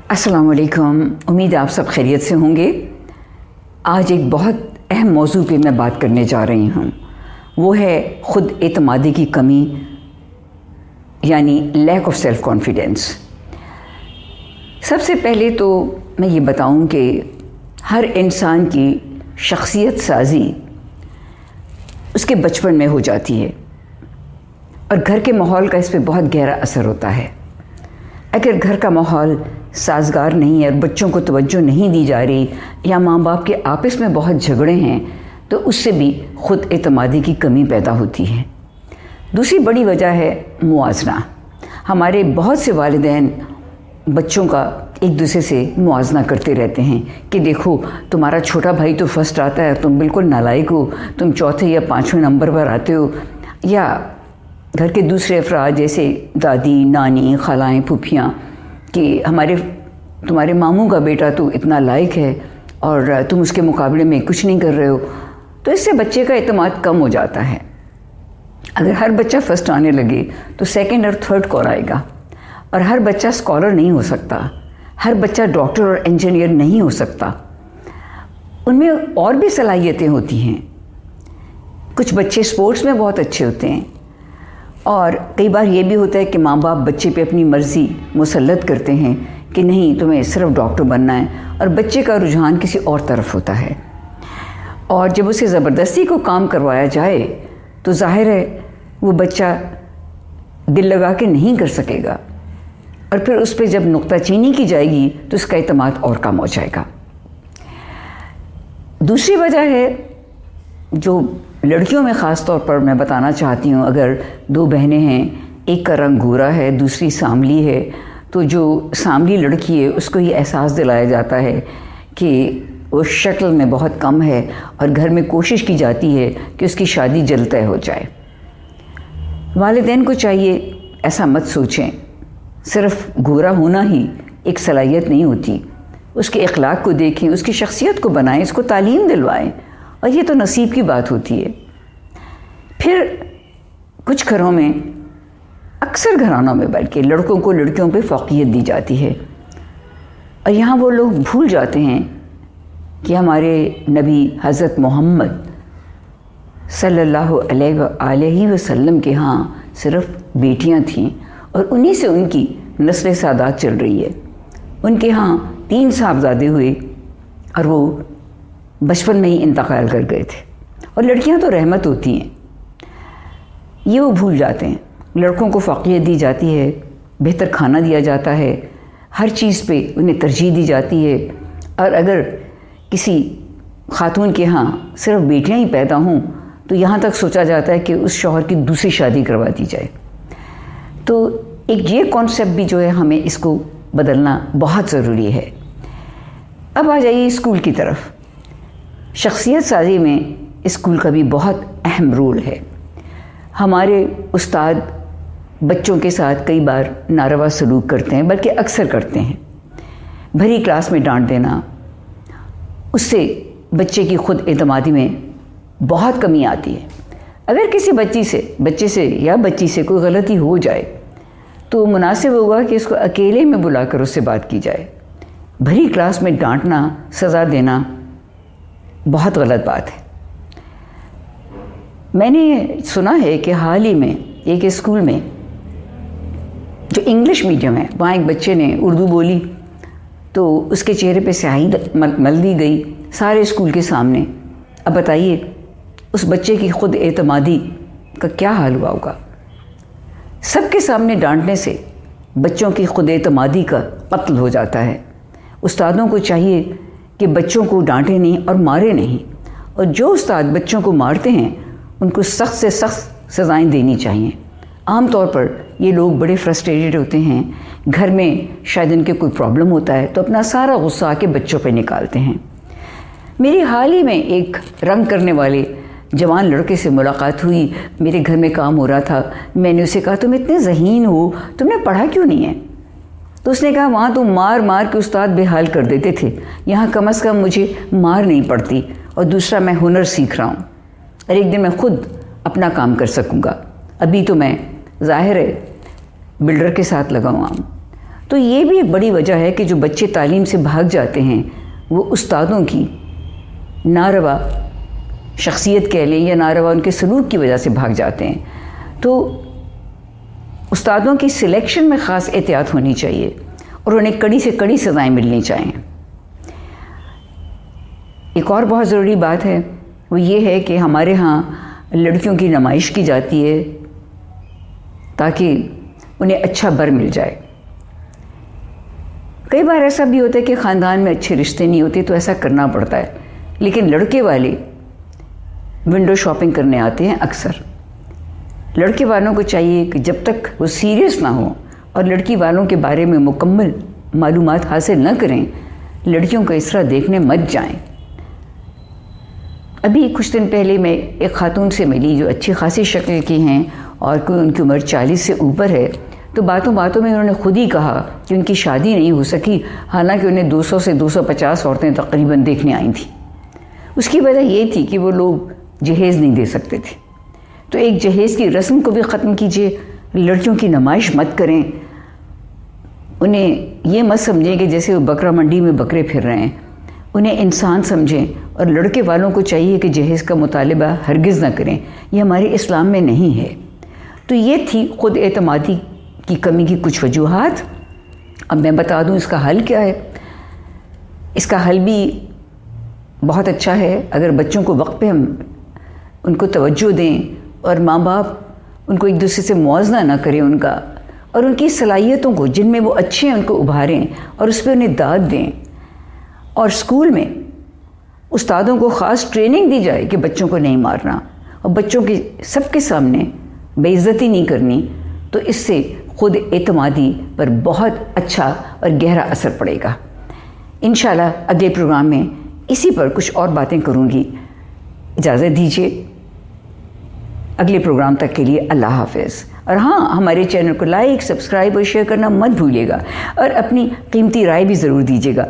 अस्सलाम वालेकुम। उम्मीद है आप सब खैरियत से होंगे। आज एक बहुत अहम मौजू पे मैं बात करने जा रही हूँ। वो है ख़ुद एतमादी की कमी, यानी लैक ऑफ सेल्फ़ कॉन्फिडेंस। सबसे पहले तो मैं ये बताऊँ कि हर इंसान की शख्सियत साजी उसके बचपन में हो जाती है और घर के माहौल का इस पर बहुत गहरा असर होता है। अगर घर का माहौल साजगार नहीं है और बच्चों को तवज्जो नहीं दी जा रही या माँ बाप के आपस में बहुत झगड़े हैं तो उससे भी ख़ुद एतमादी की कमी पैदा होती है। दूसरी बड़ी वजह है मुआजना। हमारे बहुत से वालिदैन बच्चों का एक दूसरे से मुआजना करते रहते हैं कि देखो तुम्हारा छोटा भाई तो फर्स्ट आता है, तुम बिल्कुल नालायक हो, तुम चौथे या पाँचवें नंबर पर आते हो। या घर के दूसरे अफराद जैसे दादी, नानी, खालाएँ, फूफियाँ कि तुम्हारे मामू का बेटा तो इतना लायक है और तुम उसके मुकाबले में कुछ नहीं कर रहे हो। तो इससे बच्चे का एतमाद कम हो जाता है। अगर हर बच्चा फर्स्ट आने लगे तो सेकंड और थर्ड कौन आएगा? और हर बच्चा स्कॉलर नहीं हो सकता, हर बच्चा डॉक्टर और इंजीनियर नहीं हो सकता। उनमें और भी सलाहियतें होती हैं। कुछ बच्चे स्पोर्ट्स में बहुत अच्छे होते हैं और कई बार ये भी होता है कि माँ बाप बच्चे पे अपनी मर्ज़ी मुसल्लत करते हैं कि नहीं तुम्हें सिर्फ डॉक्टर बनना है, और बच्चे का रुझान किसी और तरफ होता है। और जब उसे ज़बरदस्ती को काम करवाया जाए तो जाहिर है वो बच्चा दिल लगा के नहीं कर सकेगा और फिर उस पर जब नुक्ताचीनी की जाएगी तो उसका एतमाद और कम हो जाएगा। दूसरी वजह है जो लड़कियों में ख़ास तौर पर मैं बताना चाहती हूँ। अगर दो बहनें हैं, एक का रंग गोरा है, दूसरी सांवली है, तो जो सांवली लड़की है उसको ये एहसास दिलाया जाता है कि वो शक्ल में बहुत कम है और घर में कोशिश की जाती है कि उसकी शादी जल्द तय हो जाए। वालिदैन को चाहिए ऐसा मत सोचें, सिर्फ गोरा होना ही एक सलाहियत नहीं होती। उसके अखलाक को देखें, उसकी शख्सियत को बनाएं, इसको तालीम दिलवाएं, और ये तो नसीब की बात होती है। फिर कुछ घरों में, अक्सर घरानों में बल्कि, लड़कों को लड़कियों पे फ़ौक़ियत दी जाती है और यहाँ वो लोग भूल जाते हैं कि हमारे नबी हज़रत मोहम्मद सल्लल्लाहु अलैहि वसल्लम के यहाँ सिर्फ बेटियाँ थीं और उन्हीं से उनकी नस्ल सादात चल रही है। उनके यहाँ 3 साहबजादे हुए और वो बचपन में ही इंतकाल कर गए थे। और लड़कियाँ तो रहमत होती हैं, ये वो भूल जाते हैं। लड़कों को फ़ौक़ियत दी जाती है, बेहतर खाना दिया जाता है, हर चीज़ पे उन्हें तरजीह दी जाती है। और अगर किसी खातून के यहाँ सिर्फ बेटियाँ ही पैदा हों तो यहाँ तक सोचा जाता है कि उस शौहर की दूसरी शादी करवा दी जाए। तो एक ये कॉन्सेप्ट भी जो है, हमें इसको बदलना बहुत ज़रूरी है। अब आ जाइए स्कूल की तरफ। शख्सियत साजी में स्कूल का भी बहुत अहम रोल है। हमारे उस्ताद बच्चों के साथ कई बार नारवा सलूक करते हैं, बल्कि अक्सर करते हैं। भरी क्लास में डांट देना, उससे बच्चे की खुद एतमादी में बहुत कमी आती है। अगर किसी बच्चे से या बच्ची से कोई गलती हो जाए तो मुनासिब होगा कि इसको अकेले में बुलाकर उससे बात की जाए। भरी क्लास में डांटना, सज़ा देना बहुत गलत बात है। मैंने सुना है कि हाल ही में एक स्कूल में जो इंग्लिश मीडियम है, वहाँ एक बच्चे ने उर्दू बोली तो उसके चेहरे पे स्याही मल दी गई सारे स्कूल के सामने। अब बताइए उस बच्चे की खुद एतमादी का क्या हाल हुआ होगा। सबके सामने डांटने से बच्चों की खुद एतमादी का कत्ल हो जाता है। उस्तादों को चाहिए कि बच्चों को डांटे नहीं और मारे नहीं, और जो उस्ताद बच्चों को मारते हैं उनको सख्त से सख्त सज़ाएँ देनी चाहिए। आम तौर पर ये लोग बड़े फ्रस्ट्रेटेड होते हैं, घर में शायद इनके कोई प्रॉब्लम होता है तो अपना सारा गुस्सा आके बच्चों पे निकालते हैं। मेरी हाल ही में एक रंग करने वाले जवान लड़के से मुलाकात हुई। मेरे घर में काम हो रहा था, मैंने उसे कहा तुम इतने ज़हीन हो, तुमने पढ़ा क्यों नहीं है? तो उसने कहा वहाँ तो मार मार के उस्ताद बेहाल कर देते थे, यहाँ कम से कम मुझे मार नहीं पड़ती, और दूसरा मैं हुनर सीख रहा हूँ और एक दिन मैं खुद अपना काम कर सकूँगा। अभी तो मैं ज़ाहिर है बिल्डर के साथ लगा हुआ हूँ। تو یہ بھی ایک بڑی وجہ ہے کہ جو بچے تعلیم سے بھاگ جاتے ہیں وہ استادوں کی ناروا شخصیت کہہ لیں یا ناروا ان کے سلوک کی وجہ سے بھاگ جاتے ہیں. تو استادوں کی سلیکشن میں خاص احتیاط ہونی چاہیے اور انہیں کڑی سے کڑی سزائیں ملنی چاہیے. ایک اور بہت ضروری بات ہے وہ یہ ہے کہ ہمارے ہاں لڑکیوں کی نمائش کی جاتی ہے تاکہ انہیں اچھا بر مل جائے. کئی بار ایسا بھی ہوتا ہے کہ خاندان میں اچھے رشتے نہیں ہوتے تو ایسا کرنا پڑتا ہے، لیکن لڑکے والے ونڈو شاپنگ کرنے آتے ہیں اکثر. لڑکے والوں کو چاہیے کہ جب تک وہ سیریس نہ ہوں اور لڑکی والوں کے بارے میں مکمل معلومات حاصل نہ کریں لڑکیوں کو اس طرح دیکھنے مت جائیں. ابھی کچھ دن پہلے میں ایک خاتون سے ملی جو اچھی خاصی شکل کی ہیں اور کوئی ان کی عمر 40 سے اوپر ہے. تو باتوں باتوں میں انہوں نے خود ہی کہا کہ ان کی شادی نہیں ہو سکی، حالانکہ انہیں 200 سے 250 عورتیں تقریباً دیکھنے آئی تھیں. اس کی وجہ یہ تھی کہ وہ لوگ جہیز نہیں دے سکتے تھے. تو ایک جہیز کی رسم کو بھی ختم کیجیے، لڑکیوں کی نمائش مت کریں، انہیں یہ مت سمجھیں کہ جیسے وہ بکرا منڈی میں بکرے پھر رہے ہیں. انہیں انسان سمجھیں اور لڑکے والوں کو چاہیے کہ جہیز کا مطالبہ ہرگز نہ کریں، یہ ہمارے اسلام میں نہیں ہے. تو یہ تھی خود اعتمادی کی کمی کی کچھ وجوہات. اب میں بتا دوں اس کا حل کیا ہے. اس کا حل بھی بہت اچھا ہے اگر بچوں کو وقت پہ ہم ان کو توجہ دیں اور ماں باپ ان کو ایک دوسرے سے موازنہ نہ کریں ان کا، اور ان کی صلاحیتوں کو جن میں وہ اچھے ہیں ان کو ابھاریں اور اس پہ انہیں داد دیں. اور اسکول میں استادوں کو خاص ٹریننگ دی جائے کہ بچوں کو نہیں مارنا اور بچوں کے سب کے سامنے بے عزتی نہیں کرنی. تو اس سے خود اعتمادی پر بہت اچھا اور گہرا اثر پڑے گا. انشاءاللہ اگلے پروگرام میں اسی پر کچھ اور باتیں کروں گی. اجازت دیجیے. اگلے پروگرام تک کے لیے اللہ حافظ. اور ہاں، ہمارے چینل کو لائک، سبسکرائب اور شیئر کرنا مت بھولیے گا اور اپنی قیمتی رائے بھی ضرور دیجیے گا.